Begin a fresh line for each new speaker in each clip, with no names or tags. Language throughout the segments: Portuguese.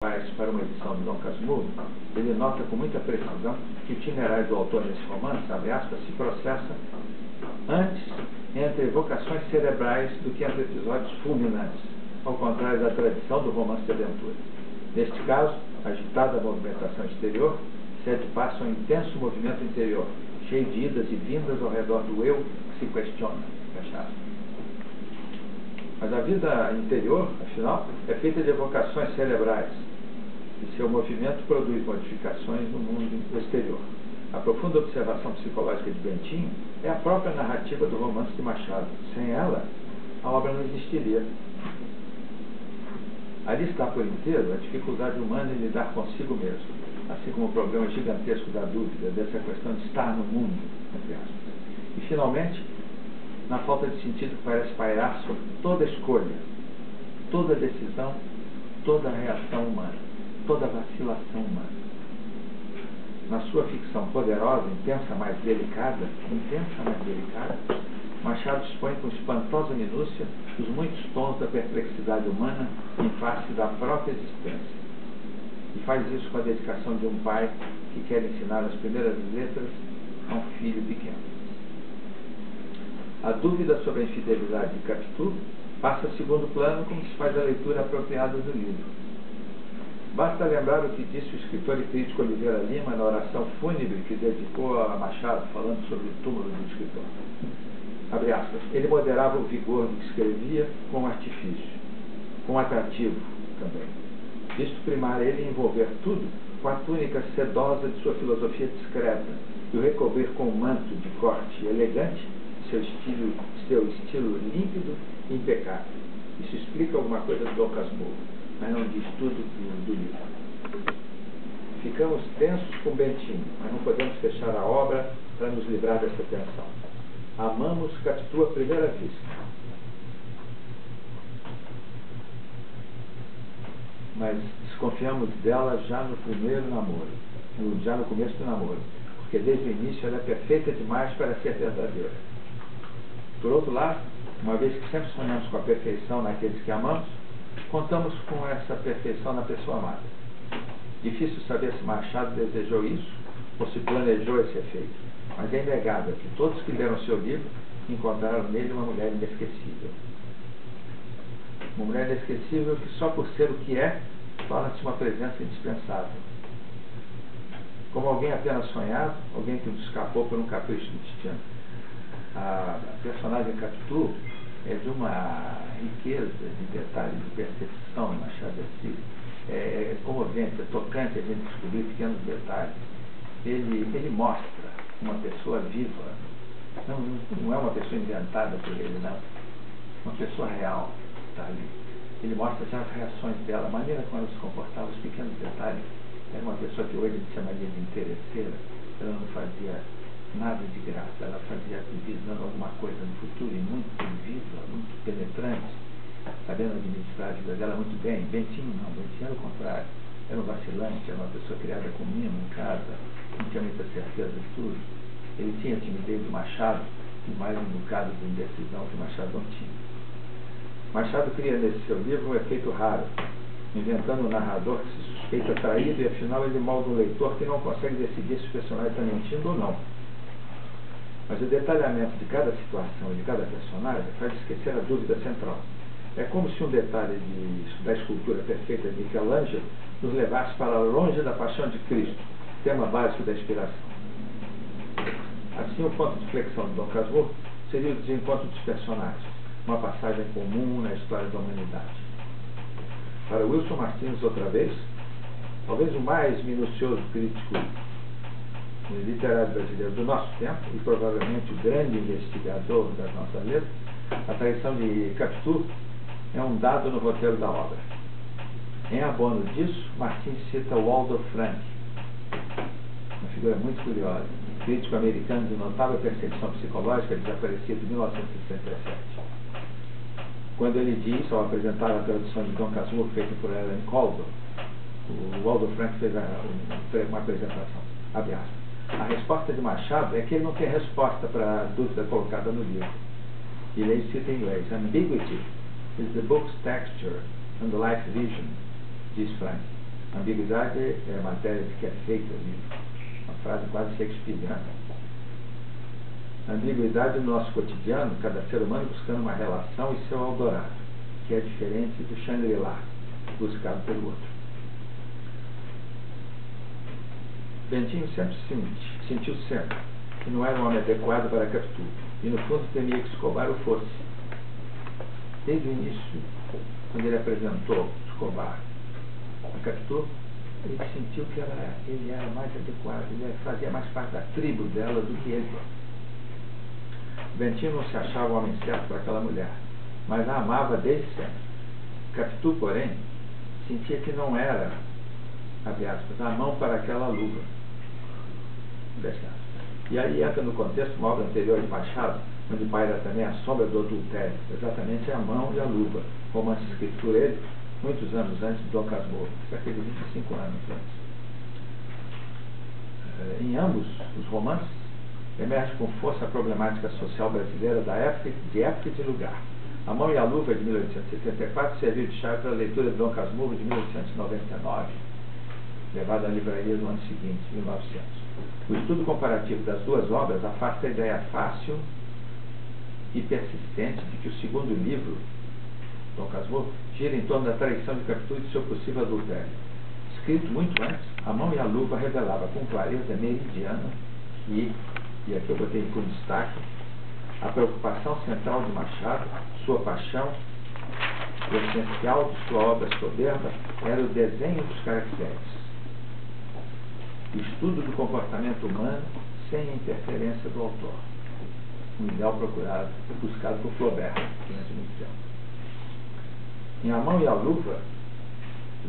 para uma edição de Dom Casmurro, ele nota com muita precisão que o itinerário do autor nesse romance, abre aspas, se processa antes entre evocações cerebrais do que entre episódios fulminantes, ao contrário da tradição do romance de aventura. Neste caso, agitada movimentação exterior cede passo a um intenso movimento interior, cheio de idas e vindas ao redor do eu que se questiona. Mas a vida interior, afinal, é feita de evocações cerebrais, e seu movimento produz modificações no mundo exterior. A profunda observação psicológica de Bentinho é a própria narrativa do romance de Machado. Sem ela, a obra não existiria. Ali está por inteiro a dificuldade humana em lidar consigo mesmo, assim como o problema gigantesco da dúvida, dessa questão de estar no mundo, entre aspas. E, finalmente, na falta de sentido que parece pairar sobre toda escolha, toda decisão, toda reação humana, toda vacilação humana. Na sua ficção poderosa, intensa, mais delicada, Machado expõe com espantosa minúcia os muitos tons da perplexidade humana em face da própria existência. E faz isso com a dedicação de um pai que quer ensinar as primeiras letras a um filho pequeno. A dúvida sobre a infidelidade de Capitu passa a segundo plano como se faz a leitura apropriada do livro. Basta lembrar o que disse o escritor e crítico Oliveira Lima na oração fúnebre que dedicou a Machado, falando sobre o túmulo do escritor. Abre aspas, ele moderava o vigor do que escrevia com artifício, com atrativo também. Visto primar ele envolver tudo com a túnica sedosa de sua filosofia discreta e o recobrir com um manto de corte elegante seu estilo límpido e impecável. Isso explica alguma coisa do Dom Casmurro, mas não diz tudo do livro. Ficamos tensos com Bentinho, mas não podemos fechar a obra para nos livrar dessa tensão. Amamos Capitu à primeira vista, mas desconfiamos dela já no primeiro namoro, já no começo do namoro, porque desde o início ela é perfeita demais para ser verdadeira. Por outro lado, uma vez que sempre sonhamos com a perfeição naqueles que amamos, contamos com essa perfeição na pessoa amada. Difícil saber se Machado desejou isso ou se planejou esse efeito, mas é inegável que todos que leram seu livro encontraram nele uma mulher inesquecível. Uma mulher inesquecível que só por ser o que é, torna-se uma presença indispensável. Como alguém apenas sonhado, alguém que nos escapou por um capricho do destino. A personagem Capitu é de uma riqueza de detalhes, de percepção em Machado de Assis. É comovente, é tocante a gente descobrir pequenos detalhes. Ele mostra uma pessoa viva, não é uma pessoa inventada por ele, não. Uma pessoa real está ali. Ele mostra já as reações dela, a maneira como ela se comportava, os pequenos detalhes. Era uma pessoa que hoje a gente chamaria de interesseira. Ela não fazia nada de graça, ela fazia visando alguma coisa no futuro e muito viva, muito penetrante, sabendo administrar a vida dela muito bem. Bentinho não, Bentinho era o contrário, era um vacilante, era uma pessoa criada com mimo em casa, não tinha muita certeza de tudo. Ele tinha a timidez do Machado e mais um bocado de indecisão que Machado não tinha. Machado cria nesse seu livro um efeito raro, inventando um narrador que se suspeita traído e afinal ele molda um leitor que não consegue decidir se o personagem está mentindo ou não. Mas o detalhamento de cada situação e de cada personagem faz esquecer a dúvida central. É como se um detalhe da escultura perfeita de Michelangelo nos levasse para longe da paixão de Cristo, tema básico da inspiração. Assim, o ponto de flexão de Dom Casmurro seria o desencontro dos personagens, uma passagem comum na história da humanidade. Para Wilson Martins, outra vez, talvez o mais minucioso crítico literário brasileiro do nosso tempo e provavelmente o grande investigador das nossas letras, a traição de Capitu é um dado no roteiro da obra. Em abono disso, Martins cita Waldo Frank, uma figura muito curiosa, crítico americano de notável percepção psicológica, desaparecido em 1967. Quando ele diz, ao apresentar a tradução de Dom Casmurro feita por Ellen Calder, o Waldo Frank fez uma apresentação, abre aspas. A resposta de Machado é que ele não tem resposta para a dúvida colocada no livro. E ele cita em inglês: Ambiguity is the book's texture and the life vision, diz Frank. Ambiguidade é a matéria de que é feita ali. Uma frase quase shakespeariana. Ambiguidade no nosso cotidiano, cada ser humano buscando uma relação e seu Eldorado, que é diferente do Shangri-La, buscado pelo outro. Bentinho sempre sentiu sempre que não era um homem adequado para Capitu, e no fundo temia que Escobar o fosse. Desde o início, quando ele apresentou Escobar a Capitu, ele sentiu que ele era mais adequado, ele fazia mais parte da tribo dela do que ele. Bentinho não se achava o homem certo para aquela mulher, mas a amava desde sempre. Capitu, porém, sentia que não era, abre aspas, a mão para aquela luva. E aí entra no contexto uma obra anterior de Machado, onde paira também a sombra do adultério, exatamente a mão e a luva, romance escrito por ele muitos anos antes de Dom Casmurro, cerca de 25 anos antes. Em ambos os romances, emerge com força a problemática social brasileira da época, de época e de lugar. A Mão e a Luva, de 1874, serviu de chave para a leitura de Dom Casmurro, de 1899, levada à livraria no ano seguinte, 1900. O estudo comparativo das duas obras afasta a ideia fácil e persistente de que o segundo livro, Dom Casmurro, gira em torno da traição de Capitu e de seu possível adultério. Escrito muito antes, A Mão e a Luva revelava com clareza meridiana que, e aqui eu botei por destaque, a preocupação central de Machado, sua paixão, o essencial de sua obra soberba, era o desenho dos caracteres. O estudo do comportamento humano sem a interferência do autor. Um ideal procurado e buscado por Flaubert durante muito tempo. Em A Mão e a Luva,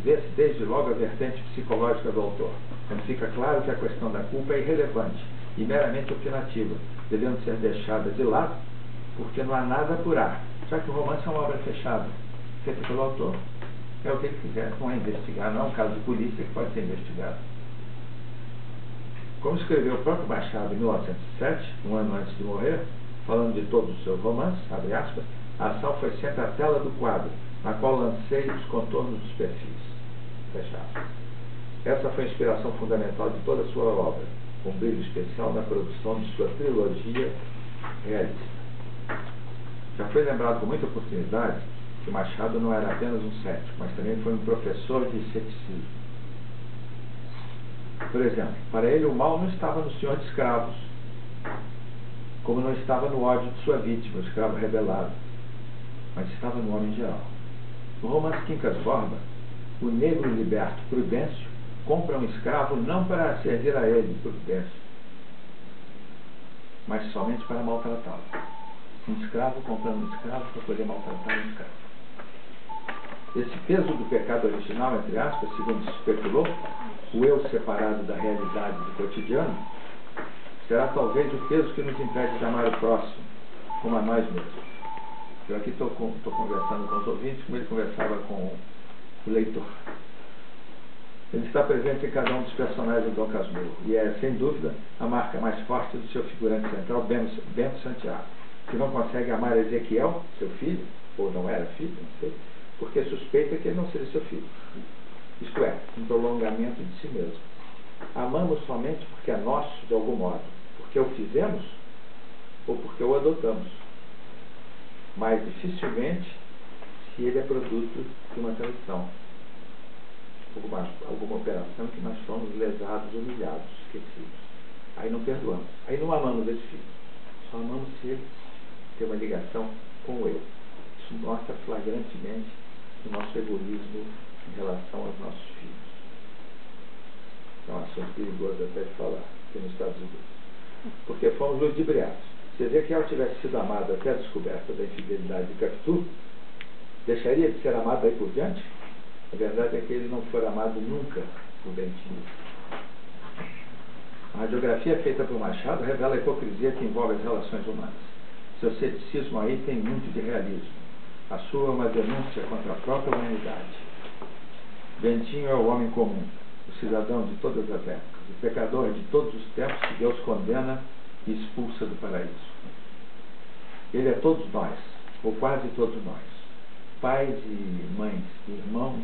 vê-se desde logo a vertente psicológica do autor, quando fica claro que a questão da culpa é irrelevante e meramente opinativa, devendo ser deixada de lado, porque não há nada a apurar, já que o romance é uma obra fechada, feita pelo autor, é o que ele quiser, não é investigar, não é um caso de polícia que pode ser investigado. Como escreveu o próprio Machado em 1907, um ano antes de morrer, falando de todos os seus romances, abre aspas, a ação foi sempre a tela do quadro, na qual lancei os contornos dos perfis. Fecha aspas. Essa foi a inspiração fundamental de toda a sua obra, com brilho especial na produção de sua trilogia realista. Já foi lembrado com muita oportunidade que Machado não era apenas um cético, mas também foi um professor de ceticismo. Por exemplo, para ele o mal não estava no senhor de escravos, como não estava no ódio de sua vítima, o escravo rebelado, mas estava no homem geral. No romance Quincas Borba, o negro liberto Prudêncio compra um escravo não para servir a ele, Prudêncio, mas somente para maltratá-lo. Um escravo comprando um escravo para poder maltratar um escravo. Esse peso do pecado original, entre aspas, segundo se especulou, o eu separado da realidade do cotidiano, será talvez o peso que nos impede de amar o próximo, como a nós mesmos. Eu aqui estou conversando com os ouvintes, como ele conversava com o leitor. Ele está presente em cada um dos personagens do Dom Casmurro, e é, sem dúvida, a marca mais forte do seu figurante central, Bento Santiago, que não consegue amar Ezequiel, seu filho, ou não era filho, não sei, porque suspeita que ele não seja seu filho. Isto é, um prolongamento de si mesmo. Amamos somente porque é nosso, de algum modo, porque o fizemos ou porque o adotamos. Mas dificilmente se ele é produto de uma traição, alguma operação que nós fomos lesados, humilhados, esquecidos. Aí não perdoamos, aí não amamos esse filho, só amamos se ele tem uma ligação com o eu. Isso mostra flagrantemente o nosso egoísmo em relação aos nossos filhos. É um assunto perigoso até de falar aqui nos Estados Unidos, porque fomos ludibriados. Se Ezequiel tivesse sido amado até a descoberta da infidelidade de Capitu, deixaria de ser amado aí por diante? A verdade é que ele não foi amado nunca por Bentinho. A radiografia feita por Machado revela a hipocrisia que envolve as relações humanas. Seu ceticismo aí tem muito de realismo. A sua é uma denúncia contra a própria humanidade. Bentinho é o homem comum, o cidadão de todas as épocas, o pecador de todos os tempos que Deus condena e expulsa do paraíso. Ele é todos nós, ou quase todos nós, pais e mães, irmãos,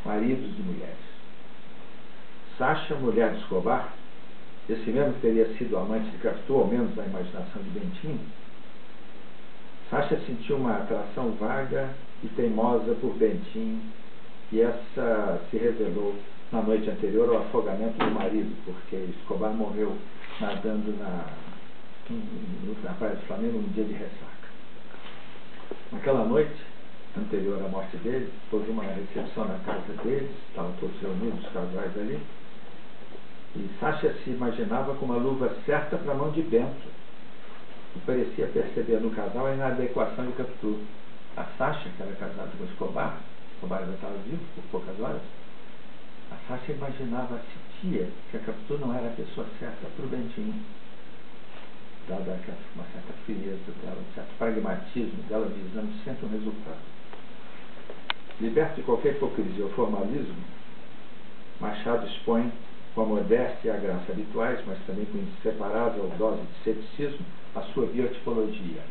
maridos e mulheres. Sacha, mulher de Escobar, esse mesmo que teria sido amante de Capitu, ao menos na imaginação de Bentinho, Sacha sentiu uma atração vaga e teimosa por Bentinho, e essa se revelou na noite anterior ao afogamento do marido, porque Escobar morreu nadando na Praia do Flamengo um dia de ressaca. Naquela noite anterior à morte dele, houve uma recepção na casa deles, estavam todos reunidos, os casais ali, e Sacha se imaginava com uma luva certa para a mão de Bento, e parecia perceber no casal a inadequação de Capitu. A Sacha, que era casada com Escobar ainda estava vivo por poucas horas, a Sacha imaginava, sentia que a Capitu não era a pessoa certa para o Bentinho, dada uma certa frieza dela, um certo pragmatismo dela, visando sempre um resultado. Liberto de qualquer hipocrisia ou formalismo, Machado expõe com a modéstia e a graça habituais, mas também com inseparável dose de ceticismo, a sua biotipologia,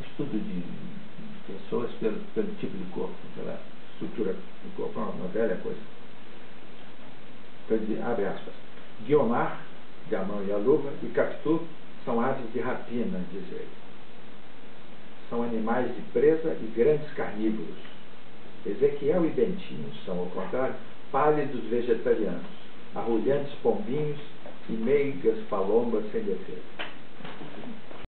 estudo de pessoas pelo tipo de corpo, pela estrutura do corpo, uma velha coisa. Então, abre aspas, Guiomar, Gamão e a luva, e Capitu são aves de rapina, diz ele. São animais de presa e grandes carnívoros. Ezequiel e Bentinho são, ao contrário, pálidos vegetarianos, arrulhantes pombinhos e meigas palombas sem defesa.